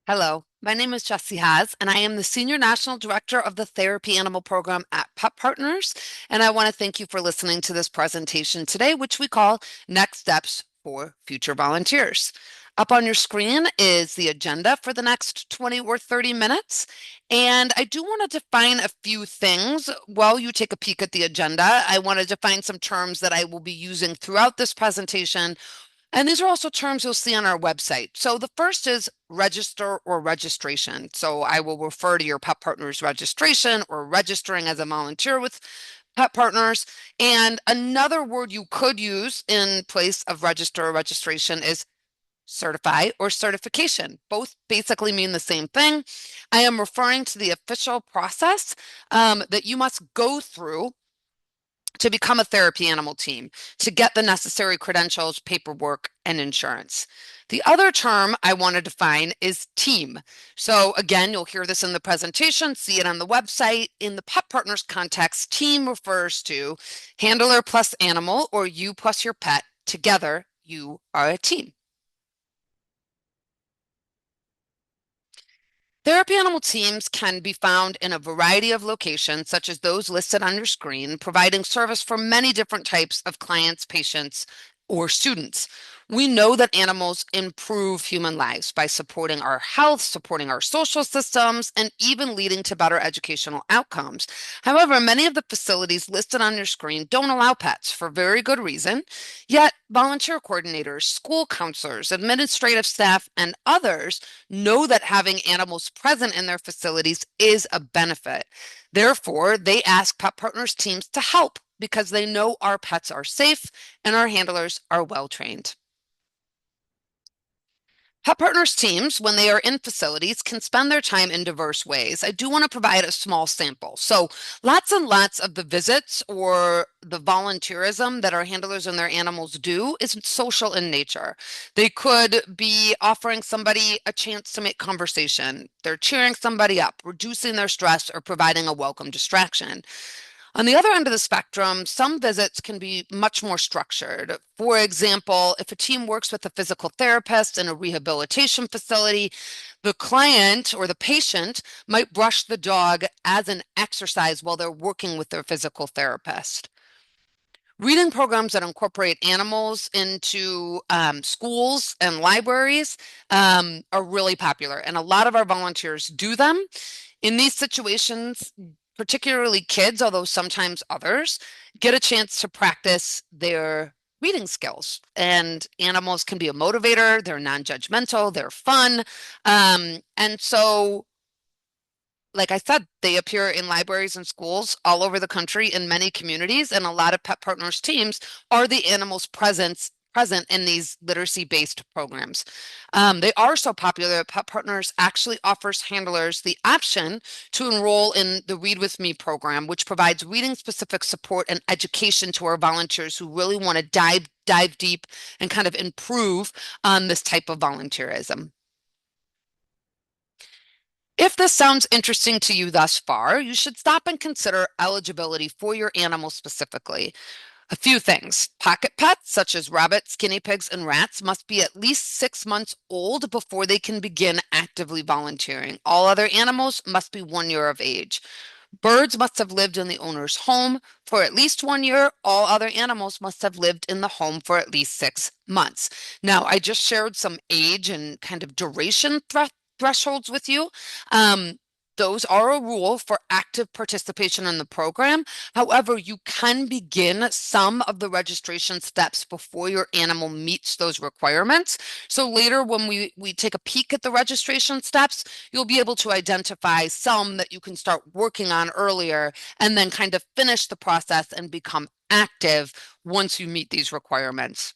Hello, my name is Jessie Haas, and I am the Senior National Director of the Therapy Animal Program at Pet Partners. And I want to thank you for listening to this presentation today, which we call Next Steps for Future Volunteers. Up on your screen is the agenda for the next 20 or 30 minutes. And I do want to define a few things while you take a peek at the agenda. I want to define some terms that I will be using throughout this presentation, and these are also terms you'll see on our website. So the first is register or registration. So I will refer to your Pet Partners registration or registering as a volunteer with Pet Partners. And another word you could use in place of register or registration is certify or certification. Both basically mean the same thing. I am referring to the official process that you must go through to become a therapy animal team, to get the necessary credentials, paperwork, and insurance. The other term I want to define is team. So again, you'll hear this in the presentation, see it on the website. In the Pet Partners context, team refers to handler plus animal, or you plus your pet. Together, you are a team. Therapy animal teams can be found in a variety of locations, such as those listed on your screen, providing service for many different types of clients, patients, or students. We know that animals improve human lives by supporting our health, supporting our social systems, and even leading to better educational outcomes. However, many of the facilities listed on your screen don't allow pets for very good reason. Yet, volunteer coordinators, school counselors, administrative staff, and others know that having animals present in their facilities is a benefit. Therefore, they ask Pet Partners teams to help because they know our pets are safe and our handlers are well trained. Pet Partners teams, when they are in facilities, can spend their time in diverse ways. I do want to provide a small sample. So, lots and lots of the visits or the volunteerism that our handlers and their animals do is social in nature. They could be offering somebody a chance to make conversation. They're cheering somebody up, reducing their stress, or providing a welcome distraction. On the other end of the spectrum, some visits can be much more structured. For example, if a team works with a physical therapist in a rehabilitation facility, the client or the patient might brush the dog as an exercise while they're working with their physical therapist. Reading programs that incorporate animals into schools and libraries are really popular, and a lot of our volunteers do them. In these situations, particularly kids, although sometimes others, get a chance to practice their reading skills. And animals can be a motivator, they're non-judgmental, they're fun. And so, like I said, they appear in libraries and schools all over the country in many communities, and a lot of Pet Partners teams are the animals present in these literacy-based programs. They are so popular that Pet Partners actually offers handlers the option to enroll in the Read With Me program, which provides reading-specific support and education to our volunteers who really want to dive deep and kind of improve on this type of volunteerism. If this sounds interesting to you thus far, you should stop and consider eligibility for your animal specifically. A few things. Pocket pets, such as rabbits, guinea pigs, and rats, must be at least 6 months old before they can begin actively volunteering. All other animals must be 1 year of age. Birds must have lived in the owner's home for at least 1 year. All other animals must have lived in the home for at least 6 months. Now, I just shared some age and kind of duration thresholds with you. Um, those are a rule for active participation in the program. However, you can begin some of the registration steps before your animal meets those requirements. So later, when we take a peek at the registration steps, you'll be able to identify some that you can start working on earlier and then kind of finish the process and become active once you meet these requirements.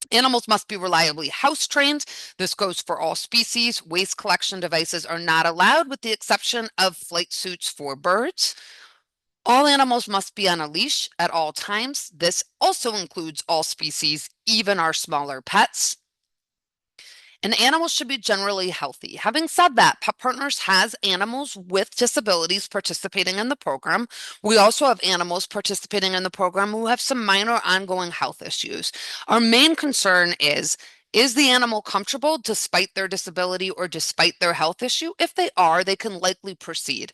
Animals must be reliably house trained. This goes for all species. Waste collection devices are not allowed with the exception of flight suits for birds. All animals must be on a leash at all times. This also includes all species, even our smaller pets. And animals should be generally healthy. Having said that, Pet Partners has animals with disabilities participating in the program. We also have animals participating in the program who have some minor ongoing health issues. Our main concern is Is the animal comfortable despite their disability or despite their health issue? If they are, they can likely proceed.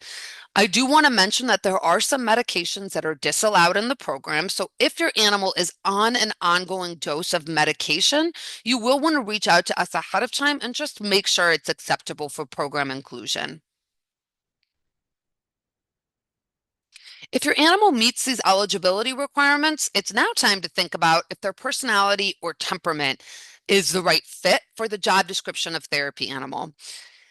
I do want to mention that there are some medications that are disallowed in the program. So if your animal is on an ongoing dose of medication, you will want to reach out to us ahead of time and just make sure it's acceptable for program inclusion. If your animal meets these eligibility requirements, it's now time to think about if their personality or temperament is the right fit for the job description of therapy animal.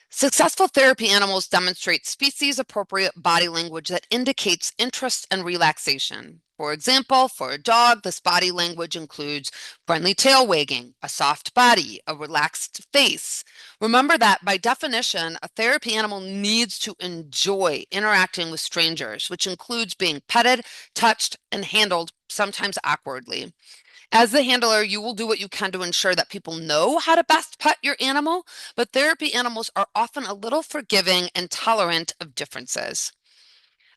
Successful therapy animals demonstrate species appropriate body language that indicates interest and relaxation. For example, for a dog, this body language includes friendly tail wagging, a soft body, a relaxed face. Remember that by definition, a therapy animal needs to enjoy interacting with strangers, which includes being petted, touched, and handled, sometimes awkwardly. As the handler, you will do what you can to ensure that people know how to best pet your animal, but therapy animals are often a little forgiving and tolerant of differences.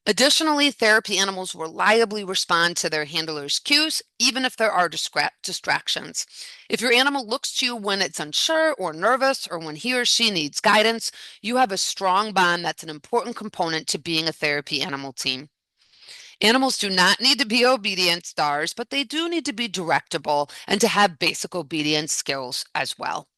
Additionally, therapy animals reliably respond to their handler's cues, even if there are distractions. If your animal looks to you when it's unsure or nervous, or when he or she needs guidance, you have a strong bond that's an important component to being a therapy animal team. Animals do not need to be obedient stars, but they do need to be directable and to have basic obedience skills as well.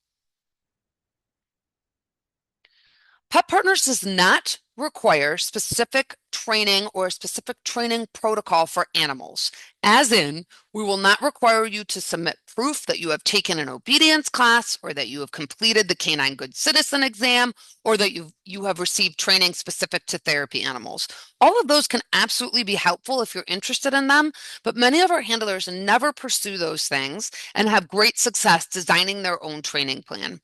Pet Partners does not require specific training or a specific training protocol for animals. As in, we will not require you to submit proof that you have taken an obedience class or that you have completed the Canine Good Citizen exam or that you have received training specific to therapy animals. All of those can absolutely be helpful if you're interested in them, but many of our handlers never pursue those things and have great success designing their own training plan.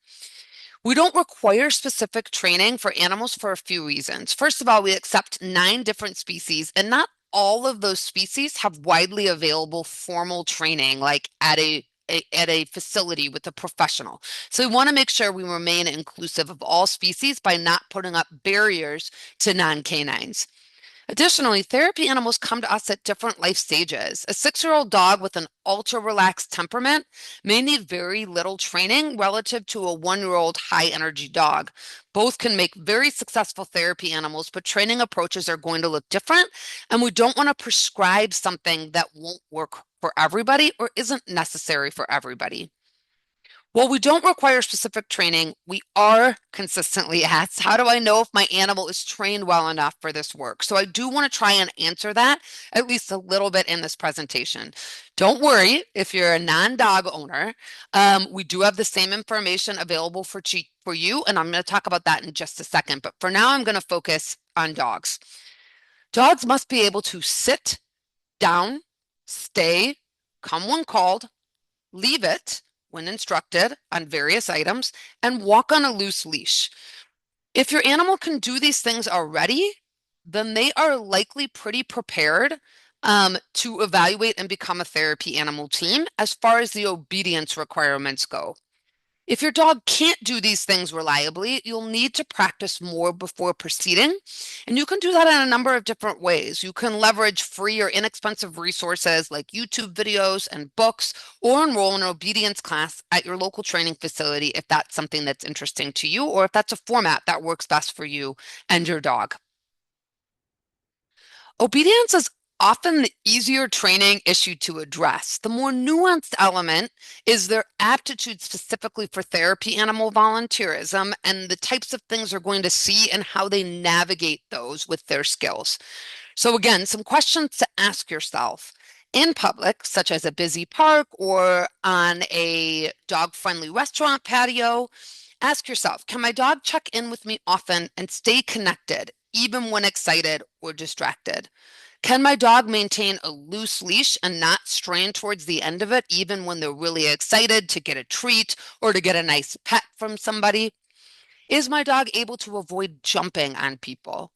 We don't require specific training for animals for a few reasons. First of all, we accept 9 different species, and not all of those species have widely available formal training, like at a facility with a professional. So we want to make sure we remain inclusive of all species by not putting up barriers to non-canines. Additionally, therapy animals come to us at different life stages. A 6-year-old dog with an ultra relaxed temperament may need very little training relative to a 1-year-old high energy dog. Both can make very successful therapy animals, but training approaches are going to look different, and we don't want to prescribe something that won't work for everybody or isn't necessary for everybody. While we don't require specific training, we are consistently asked, how do I know if my animal is trained well enough for this work? So I do want to try and answer that at least a little bit in this presentation. Don't worry if you're a non-dog owner. We do have the same information available for you, and I'm going to talk about that in just a second. But for now, I'm going to focus on dogs. Dogs must be able to sit down, stay, come when called, leave it when instructed on various items, and walk on a loose leash. If your animal can do these things already, then they are likely pretty prepared to evaluate and become a therapy animal team as far as the obedience requirements go. If your dog can't do these things reliably, you'll need to practice more before proceeding. And you can do that in a number of different ways. You can leverage free or inexpensive resources like YouTube videos and books, or enroll in an obedience class at your local training facility if that's something that's interesting to you, or if that's a format that works best for you and your dog. Obedience is often the easier training issue to address. The more nuanced element is their aptitude specifically for therapy animal volunteerism and the types of things they're going to see and how they navigate those with their skills. So again, some questions to ask yourself. In public, such as a busy park or on a dog-friendly restaurant patio, ask yourself, can my dog check in with me often and stay connected, even when excited or distracted? Can my dog maintain a loose leash and not strain towards the end of it, even when they're really excited to get a treat or to get a nice pet from somebody? Is my dog able to avoid jumping on people?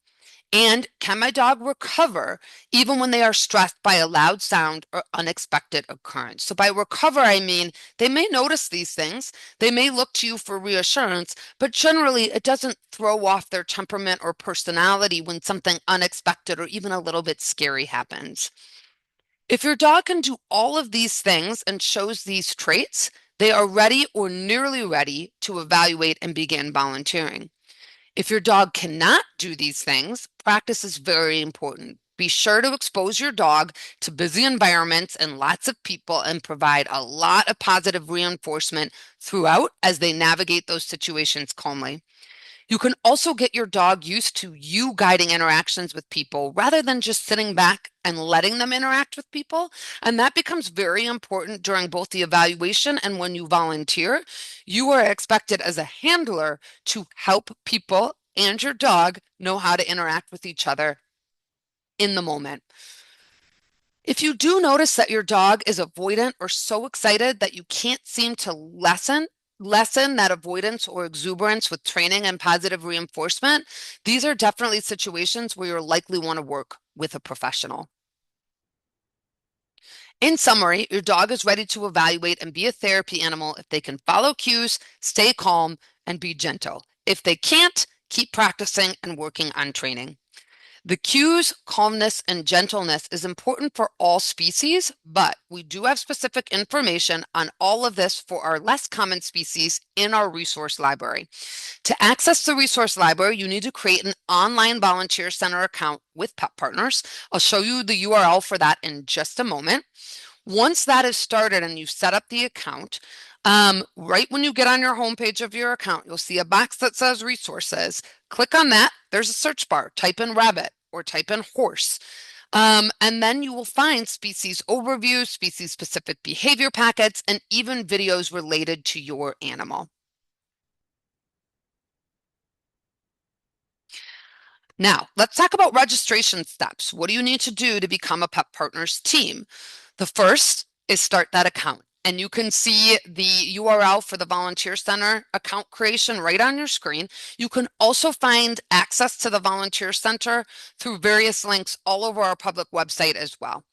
And can my dog recover even when they are stressed by a loud sound or unexpected occurrence? So by recover, I mean they may notice these things, they may look to you for reassurance, but generally it doesn't throw off their temperament or personality when something unexpected or even a little bit scary happens. If your dog can do all of these things and shows these traits, they are ready or nearly ready to evaluate and begin volunteering. If your dog cannot do these things, practice is very important. Be sure to expose your dog to busy environments and lots of people and provide a lot of positive reinforcement throughout as they navigate those situations calmly. You can also get your dog used to you guiding interactions with people rather than just sitting back and letting them interact with people. And that becomes very important during both the evaluation and when you volunteer. You are expected as a handler to help people and your dog know how to interact with each other in the moment. If you do notice that your dog is avoidant or so excited that you can't seem to lessen that avoidance or exuberance with training and positive reinforcement, these are definitely situations where you'll likely want to work with a professional. In summary, your dog is ready to evaluate and be a therapy animal if they can follow cues, stay calm, and be gentle. If they can't, keep practicing and working on training. The cues, calmness, and gentleness is important for all species, but we do have specific information on all of this for our less common species in our resource library. To access the resource library, you need to create an online volunteer center account with Pet Partners. I'll show you the URL for that in just a moment. Once that is started and you've set up the account, right when you get on your homepage of your account, you'll see a box that says resources. Click on that. There's a search bar. Type in rabbit or type in horse. And then you will find species overview, species specific behavior packets, and even videos related to your animal. Now, let's talk about registration steps. What do you need to do to become a Pet Partners team? The first is start that account. And you can see the URL for the Volunteer Center account creation right on your screen. You can also find access to the Volunteer Center through various links all over our public website as well.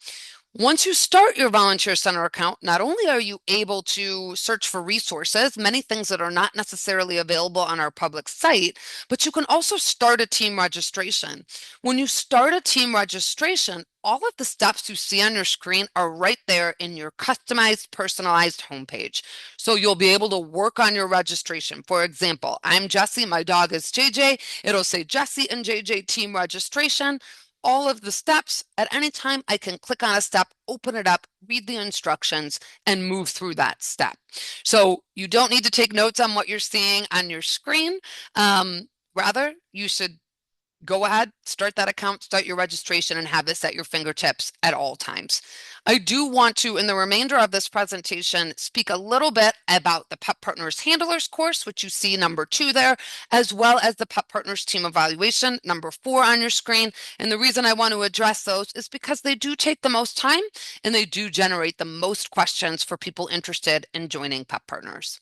Once you start your Volunteer Center account, not only are you able to search for resources, many things that are not necessarily available on our public site, but you can also start a team registration. When you start a team registration, all of the steps you see on your screen are right there in your customized, personalized homepage. So you'll be able to work on your registration. For example, I'm Jessie, my dog is JJ. It'll say Jessie and JJ team registration. All of the steps at any time, I can click on a step, open it up, read the instructions, and move through that step. So you don't need to take notes on what you're seeing on your screen. Rather, you should go ahead, start that account, start your registration, and have this at your fingertips at all times. I do want to, in the remainder of this presentation, speak a little bit about the Pet Partners Handlers course, which you see number 2 there, as well as the Pet Partners Team Evaluation, number 4 on your screen. And the reason I want to address those is because they do take the most time and they do generate the most questions for people interested in joining Pet Partners.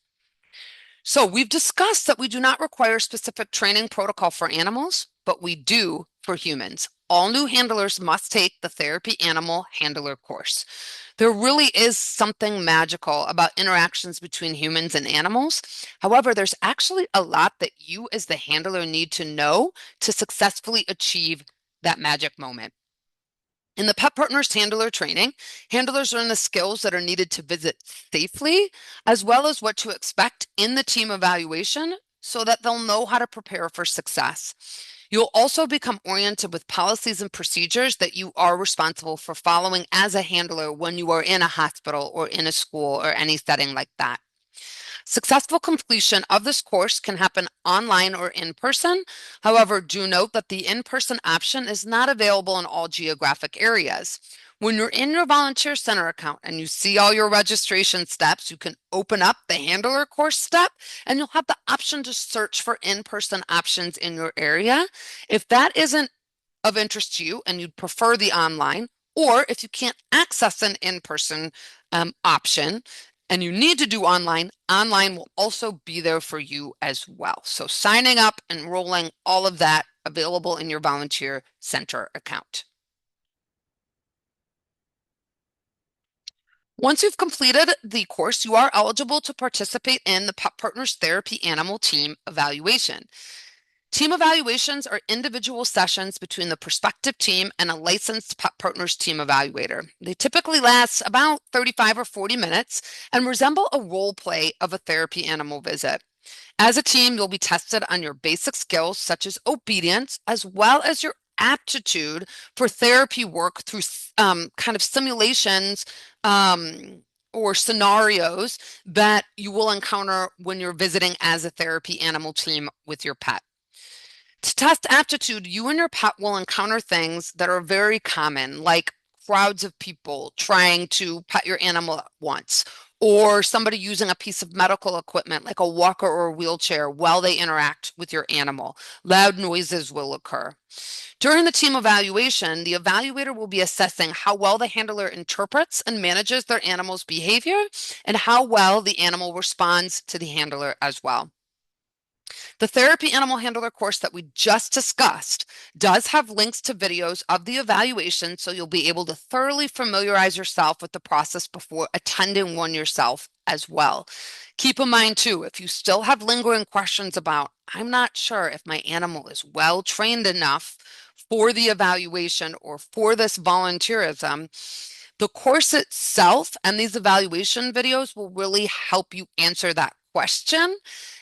So we've discussed that we do not require specific training protocol for animals, but we do for humans. All new handlers must take the Therapy Animal Handler course. There really is something magical about interactions between humans and animals. However, there's actually a lot that you as the handler need to know to successfully achieve that magic moment. In the Pet Partners Handler training, handlers learn the skills that are needed to visit safely, as well as what to expect in the team evaluation so that they'll know how to prepare for success. You'll also become oriented with policies and procedures that you are responsible for following as a handler when you are in a hospital or in a school or any setting like that. Successful completion of this course can happen online or in person. However, do note that the in-person option is not available in all geographic areas. When you're in your Volunteer Center account and you see all your registration steps, you can open up the Handler course step and you'll have the option to search for in-person options in your area. If that isn't of interest to you and you'd prefer the online, or if you can't access an in-person option, and you need to do online, online will also be there for you as well. So signing up, enrolling, all of that available in your Volunteer Center account. Once you've completed the course, you are eligible to participate in the Pet Partners Therapy Animal Team Evaluation. Team evaluations are individual sessions between the prospective team and a licensed Pet Partners team evaluator. They typically last about 35 or 40 minutes and resemble a role play of a therapy animal visit. As a team, you'll be tested on your basic skills such as obedience, as well as your aptitude for therapy work through kind of simulations or scenarios that you will encounter when you're visiting as a therapy animal team with your pet. To test aptitude, you and your pet will encounter things that are very common, like crowds of people trying to pet your animal at once, or somebody using a piece of medical equipment like a walker or a wheelchair while they interact with your animal. Loud noises will occur. During the team evaluation, the evaluator will be assessing how well the handler interprets and manages their animal's behavior and how well the animal responds to the handler as well. The Therapy Animal Handler course that we just discussed does have links to videos of the evaluation, so you'll be able to thoroughly familiarize yourself with the process before attending one yourself as well. Keep in mind too, if you still have lingering questions about, I'm not sure if my animal is well trained enough for the evaluation or for this volunteerism, the course itself and these evaluation videos will really help you answer that question.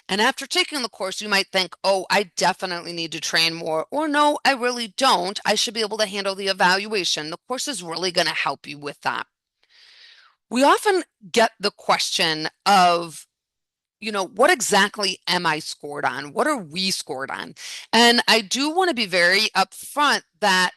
And after taking the course, you might think, oh, I definitely need to train more, or no, I really don't. I should be able to handle the evaluation. The course is really going to help you with that. We often get the question of, what exactly am I scored on? What are we scored on? And I do want to be very upfront that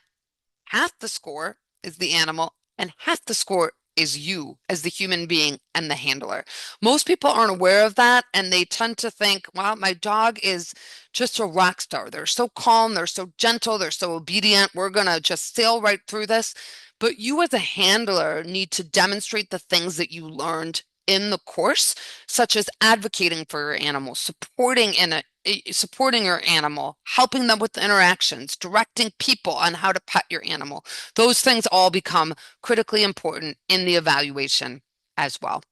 half the score is the animal and half the score is you as the human being and the handler. Most people aren't aware of that and they tend to think, well, my dog is just a rock star. They're so calm, they're so gentle, they're so obedient. We're going to just sail right through this. But you as a handler need to demonstrate the things that you learned in the course, such as advocating for your animal, supporting your animal, helping them with interactions, directing people on how to pet your animal. Those things all become critically important in the evaluation as well.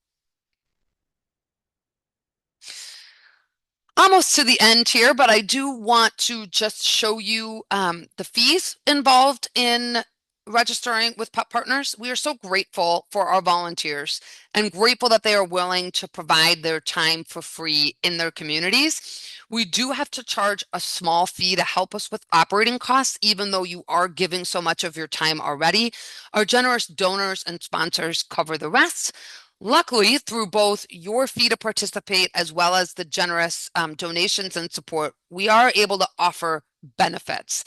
Almost to the end here, but I do want to just show you the fees involved in registering with Pet Partners. We are so grateful for our volunteers and grateful that they are willing to provide their time for free in their communities. We do have to charge a small fee to help us with operating costs, even though you are giving so much of your time already. Our generous donors and sponsors cover the rest. Luckily, through both your fee to participate as well as the generous donations and support, we are able to offer benefits.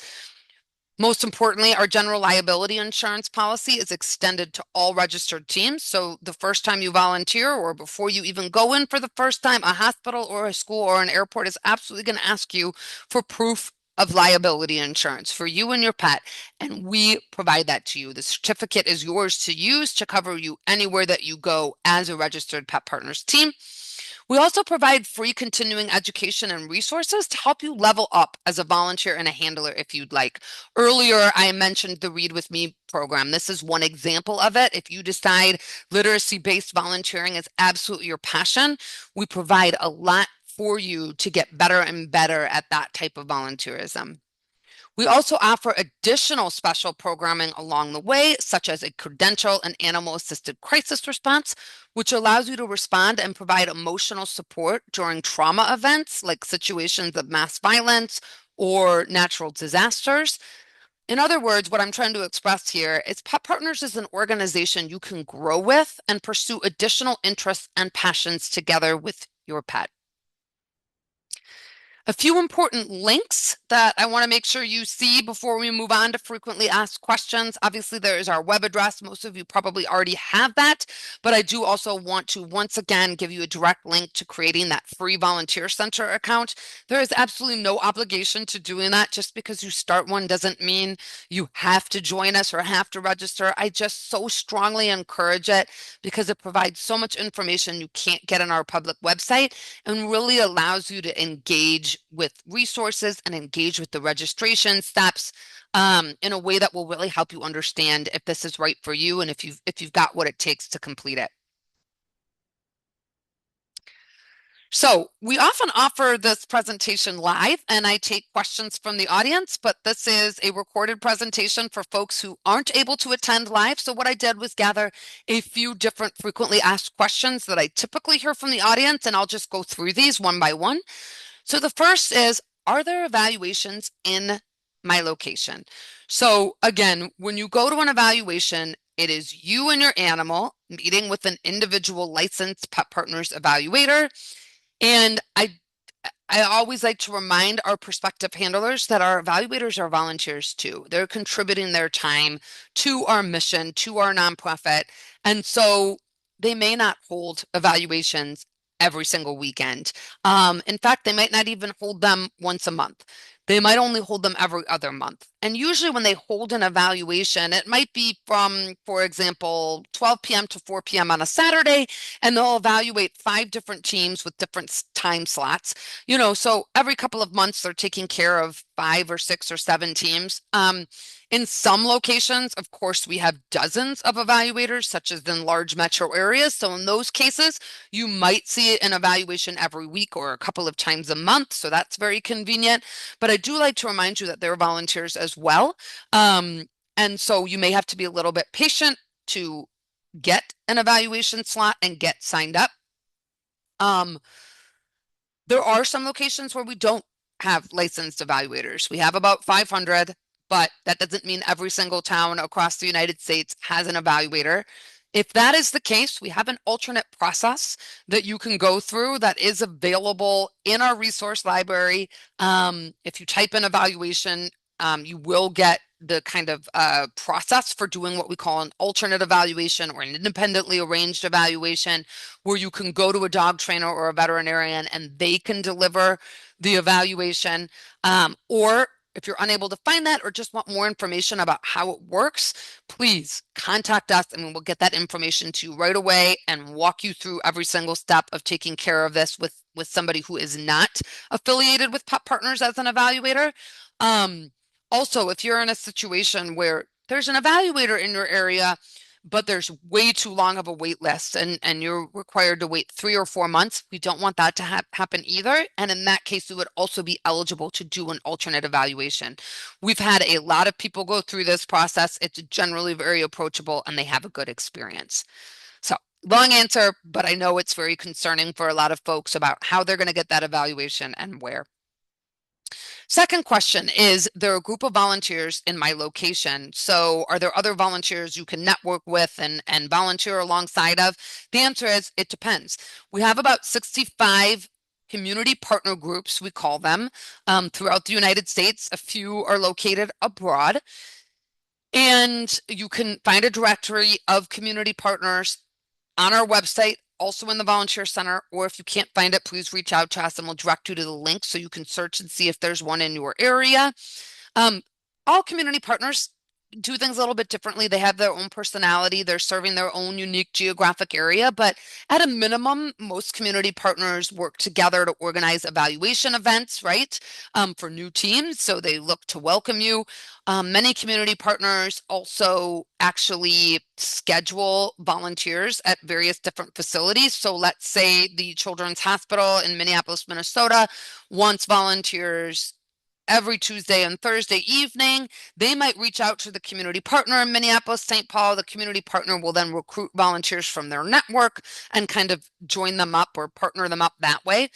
Most importantly, our general liability insurance policy is extended to all registered teams. So the first time you volunteer or before you even go in for the first time, a hospital or a school or an airport is absolutely going to ask you for proof of liability insurance for you and your pet, and we provide that to you. The certificate is yours to use to cover you anywhere that you go as a registered Pet Partners team. We also provide free continuing education and resources to help you level up as a volunteer and a handler if you'd like. Earlier, I mentioned the Read With Me program. This is one example of it. If you decide literacy-based volunteering is absolutely your passion, we provide a lot for you to get better and better at that type of volunteerism. We also offer additional special programming along the way, such as a credential and animal-assisted crisis response, which allows you to respond and provide emotional support during trauma events like situations of mass violence or natural disasters. In other words, what I'm trying to express here is Pet Partners is an organization you can grow with and pursue additional interests and passions together with your pet. A few important links that I want to make sure you see before we move on to frequently asked questions. Obviously, there is our web address. Most of you probably already have that, but I do also want to once again give you a direct link to creating that free volunteer center account. There is absolutely no obligation to doing that. Just because you start one doesn't mean you have to join us or have to register. I just so strongly encourage it because it provides so much information you can't get on our public website and really allows you to engage with resources and engage with the registration steps in a way that will really help you understand if this is right for you and if you've got what it takes to complete it. So we often offer this presentation live, and I take questions from the audience, but this is a recorded presentation for folks who aren't able to attend live. So what I did was gather a few different frequently asked questions that I typically hear from the audience, and I'll just go through these one by one. So the first is, are there evaluations in my location? So again, when you go to an evaluation, it is you and your animal meeting with an individual licensed Pet Partners evaluator. And I always like to remind our prospective handlers that our evaluators are volunteers too. They're contributing their time to our mission, to our nonprofit. And so they may not hold evaluations every single weekend. In fact, they might not even hold them once a month. They might only hold them every other month. And usually when they hold an evaluation, it might be from, for example, 12 p.m. to 4 p.m. on a Saturday, and they'll evaluate 5 different teams with different time slots. So every couple of months they're taking care of 5 or 6 or 7 teams. In some locations, of course, we have dozens of evaluators, such as in large metro areas. So in those cases, you might see an evaluation every week or a couple of times a month. So that's very convenient. But I do like to remind you that they're volunteers as well. And so you may have to be a little bit patient to get an evaluation slot and get signed up. There are some locations where we don't have licensed evaluators. We have about 500, but that doesn't mean every single town across the United States has an evaluator. If that is the case, we have an alternate process that you can go through that is available in our resource library. If you type in evaluation, you will get the kind of process for doing what we call an alternate evaluation or an independently arranged evaluation, where you can go to a dog trainer or a veterinarian and they can deliver the evaluation. Or if you're unable to find that or just want more information about how it works, please contact us and we'll get that information to you right away and walk you through every single step of taking care of this with somebody who is not affiliated with Pet Partners as an evaluator. Also, if you're in a situation where there's an evaluator in your area, but there's way too long of a wait list and you're required to wait 3 or 4 months, we don't want that to happen either. And in that case, we would also be eligible to do an alternate evaluation. We've had a lot of people go through this process. It's generally very approachable and they have a good experience. So, long answer, but I know it's very concerning for a lot of folks about how they're going to get that evaluation and where. Second question is, there are a group of volunteers in my location. So are there other volunteers you can network with and volunteer alongside of? The answer is it depends. We have about 65 community partner groups, we call them, throughout the United States. A few are located abroad. And you can find a directory of community partners on our website, also in the Volunteer Center, or if you can't find it, please reach out to us and we'll direct you to the link so you can search and see if there's one in your area. All community partners do things a little bit differently. They have their own personality. They're serving their own unique geographic area, but at a minimum, most community partners work together to organize evaluation events, right? For new teams. So they look to welcome you. Many community partners also actually schedule volunteers at various different facilities. So let's say the Children's Hospital in Minneapolis, Minnesota wants volunteers every Tuesday and Thursday evening. They might reach out to the community partner in Minneapolis, St. Paul. The community partner will then recruit volunteers from their network and kind of join them up or partner them up that way.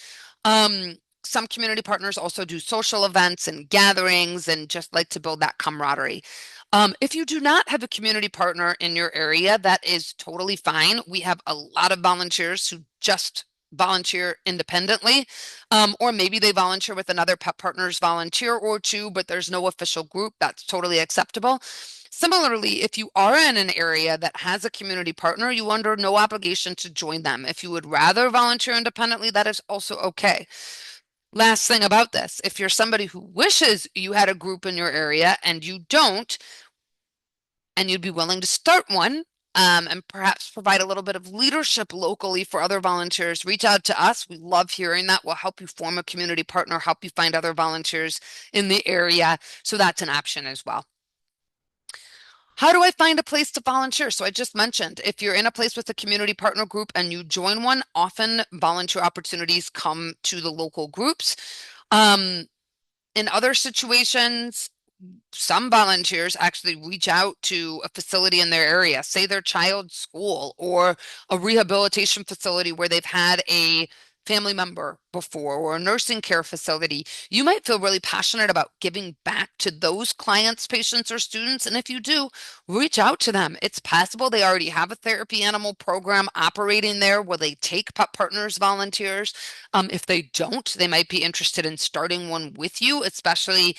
Some community partners also do social events and gatherings and just like to build that camaraderie. If you do not have a community partner in your area, that is totally fine. We have a lot of volunteers who just volunteer independently, or maybe they volunteer with another Pet Partners volunteer or two, but there's no official group. That's totally acceptable. Similarly, if you are in an area that has a community partner, you are under no obligation to join them. If you would rather volunteer independently, that is also okay. Last thing about this, if you're somebody who wishes you had a group in your area and you don't, and you'd be willing to start one, and perhaps provide a little bit of leadership locally for other volunteers, reach out to us. We love hearing that. We'll help you form a community partner, help you find other volunteers in the area. So that's an option as well. How do I find a place to volunteer? So I just mentioned if you're in a place with a community partner group and you join one, often volunteer opportunities come to the local groups. Um, in other situations, some volunteers actually reach out to a facility in their area, say their child's school or a rehabilitation facility where they've had a family member before or a nursing care facility. You might feel really passionate about giving back to those clients, patients, or students. And if you do, reach out to them. It's possible they already have a therapy animal program operating there where they take Pet Partners volunteers. If they don't, they might be interested in starting one with you, especially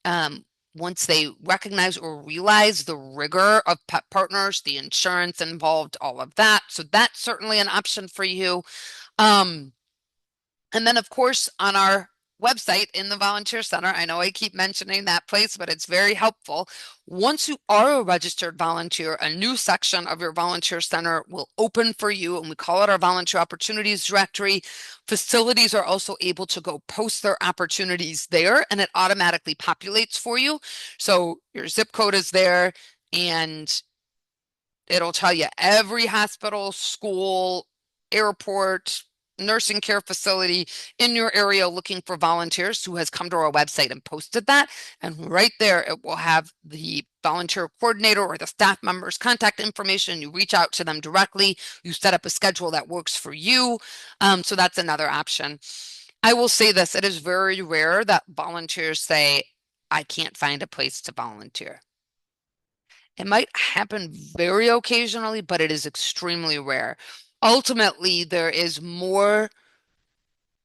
um, once they recognize or realize the rigor of Pet Partners, the insurance involved, all of that. So that's certainly an option for you. Um, and then, of course, on our website in the Volunteer Center, I know I keep mentioning that place, but it's very helpful. Once you are a registered volunteer, a new section of your Volunteer Center will open for you, and we call it our Volunteer Opportunities Directory. Facilities are also able to go post their opportunities there, and it automatically populates for you. So your zip code is there, and it'll tell you every hospital, school, airport, nursing care facility in your area looking for volunteers who has come to our website and posted that. And right there, it will have the volunteer coordinator or the staff member's contact information. You reach out to them directly. You set up a schedule that works for you. So that's another option. I will say this, it is very rare that volunteers say, I can't find a place to volunteer. It might happen very occasionally, but it is extremely rare. Ultimately, there is more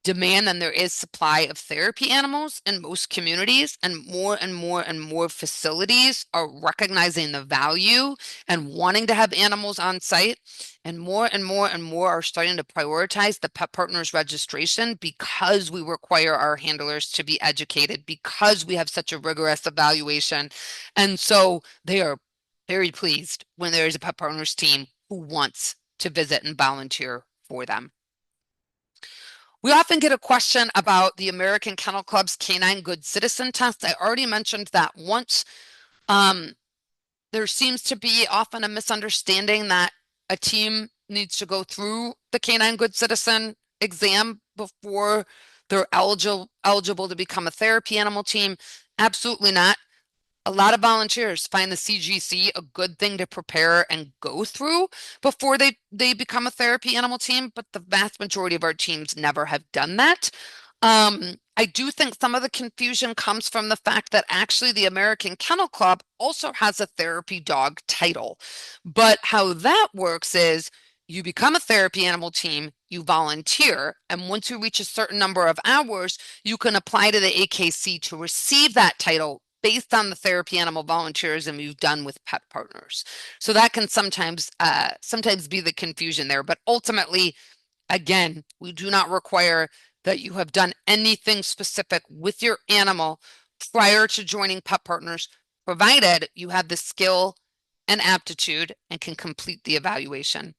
demand than there is supply of therapy animals in most communities, and more and more and more facilities are recognizing the value and wanting to have animals on site. And more and more and more are starting to prioritize the Pet Partners registration because we require our handlers to be educated, because we have such a rigorous evaluation. And so they are very pleased when there is a Pet Partners team who wants to visit and volunteer for them. We often get a question about the American Kennel Club's Canine Good Citizen test. I already mentioned that once. Um, there seems to be often a misunderstanding that a team needs to go through the Canine Good Citizen exam before they're eligible to become a therapy animal team. Absolutely not. A lot of volunteers find the CGC a good thing to prepare and go through before they become a therapy animal team, but the vast majority of our teams never have done that. I do think some of the confusion comes from the fact that actually the American Kennel Club also has a therapy dog title. But how that works is you become a therapy animal team, you volunteer, and once you reach a certain number of hours, you can apply to the AKC to receive that title based on the therapy animal volunteerism you've done with Pet Partners. So that can sometimes be the confusion there, but ultimately, again, we do not require that you have done anything specific with your animal prior to joining Pet Partners, provided you have the skill and aptitude and can complete the evaluation.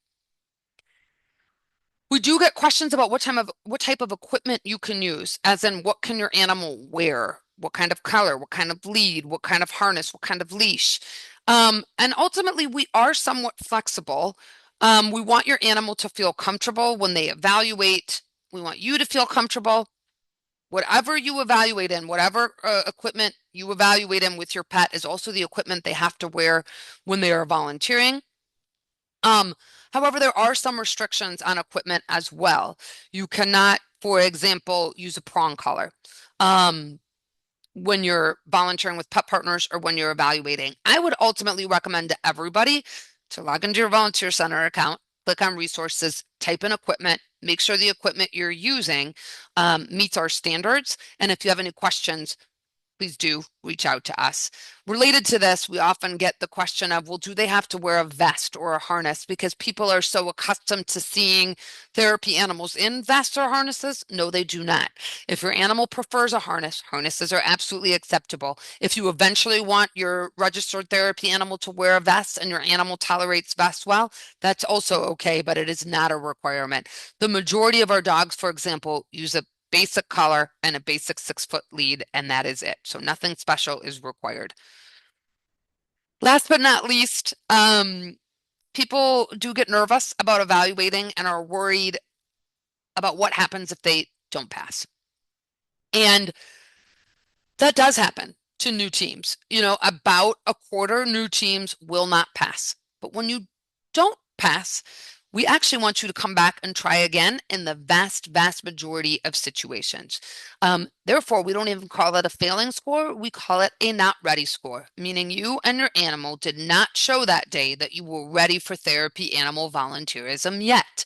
We do get questions about what type of equipment you can use, as in what can your animal wear, what kind of color, what kind of lead, what kind of harness, what kind of leash. And ultimately, we are somewhat flexible. We want your animal to feel comfortable when they evaluate. We want you to feel comfortable. Whatever you evaluate in, whatever equipment you evaluate in with your pet is also the equipment they have to wear when they are volunteering. Um, However, there are some restrictions on equipment as well. You cannot, for example, use a prong collar when you're volunteering with Pet Partners or when you're evaluating. I would ultimately recommend to everybody to log into your Volunteer Center account, click on resources, type in equipment, make sure the equipment you're using meets our standards. And if you have any questions, please do reach out to us. Related to this, we often get the question of, well, do they have to wear a vest or a harness? Because people are so accustomed to seeing therapy animals in vests or harnesses. No, they do not. If your animal prefers a harness, harnesses are absolutely acceptable. If you eventually want your registered therapy animal to wear a vest and your animal tolerates vests well, that's also okay, but it is not a requirement. The majority of our dogs, for example, use a basic collar and a basic 6-foot lead, and that is it. So nothing special is required. Last but not least, people do get nervous about evaluating and are worried about what happens if they don't pass. And that does happen to new teams. About a quarter new teams will not pass. But when you don't pass, we actually want you to come back and try again in the vast, vast majority of situations. Therefore, we don't even call it a failing score. We call it a not ready score, meaning you and your animal did not show that day that you were ready for therapy animal volunteerism yet.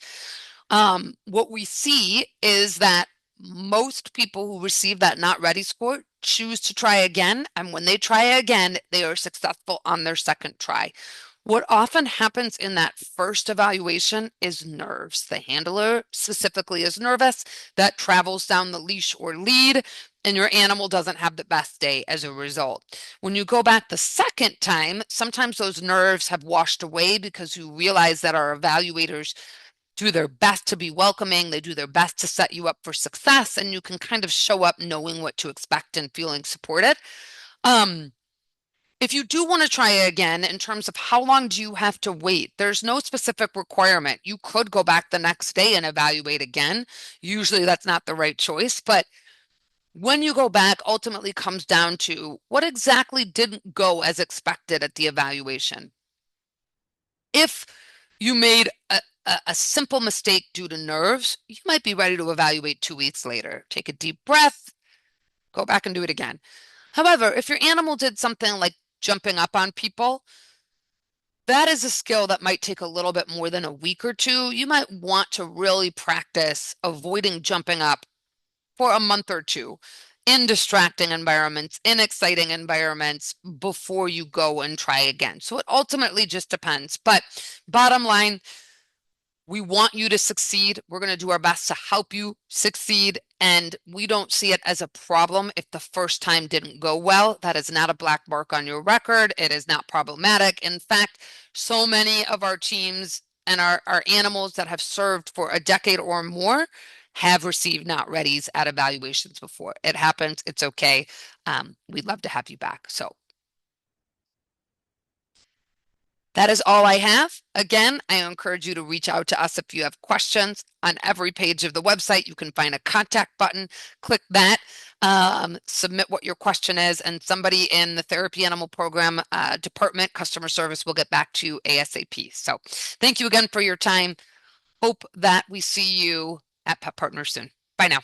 What we see is that most people who receive that not ready score choose to try again. And when they try again, they are successful on their second try. What often happens in that first evaluation is nerves. The handler specifically is nervous. That travels down the leash or lead, and your animal doesn't have the best day as a result. When you go back the second time, sometimes those nerves have washed away because you realize that our evaluators do their best to be welcoming. They do their best to set you up for success, and you can kind of show up knowing what to expect and feeling supported. Um, if you do want to try again, in terms of how long do you have to wait, there's no specific requirement. You could go back the next day and evaluate again. Usually that's not the right choice, but when you go back, ultimately comes down to what exactly didn't go as expected at the evaluation. If you made a simple mistake due to nerves, you might be ready to evaluate 2 weeks later. Take a deep breath, go back and do it again. However, if your animal did something like jumping up on people, that is a skill that might take a little bit more than a week or two. You might want to really practice avoiding jumping up for a month or two in distracting environments, in exciting environments before you go and try again. So it ultimately just depends. But bottom line, we want you to succeed. We're going to do our best to help you succeed. And we don't see it as a problem if the first time didn't go well. That is not a black mark on your record. It is not problematic. In fact, so many of our teams and our animals that have served for a decade or more have received not readies at evaluations before. It happens. It's okay. We'd love to have you back. So that is all I have. Again, I encourage you to reach out to us if you have questions. On every page of the website, you can find a contact button. Click that, submit what your question is, and somebody in the therapy animal program department, customer service, will get back to you ASAP. So thank you again for your time. Hope that we see you at Pet Partners soon. Bye now.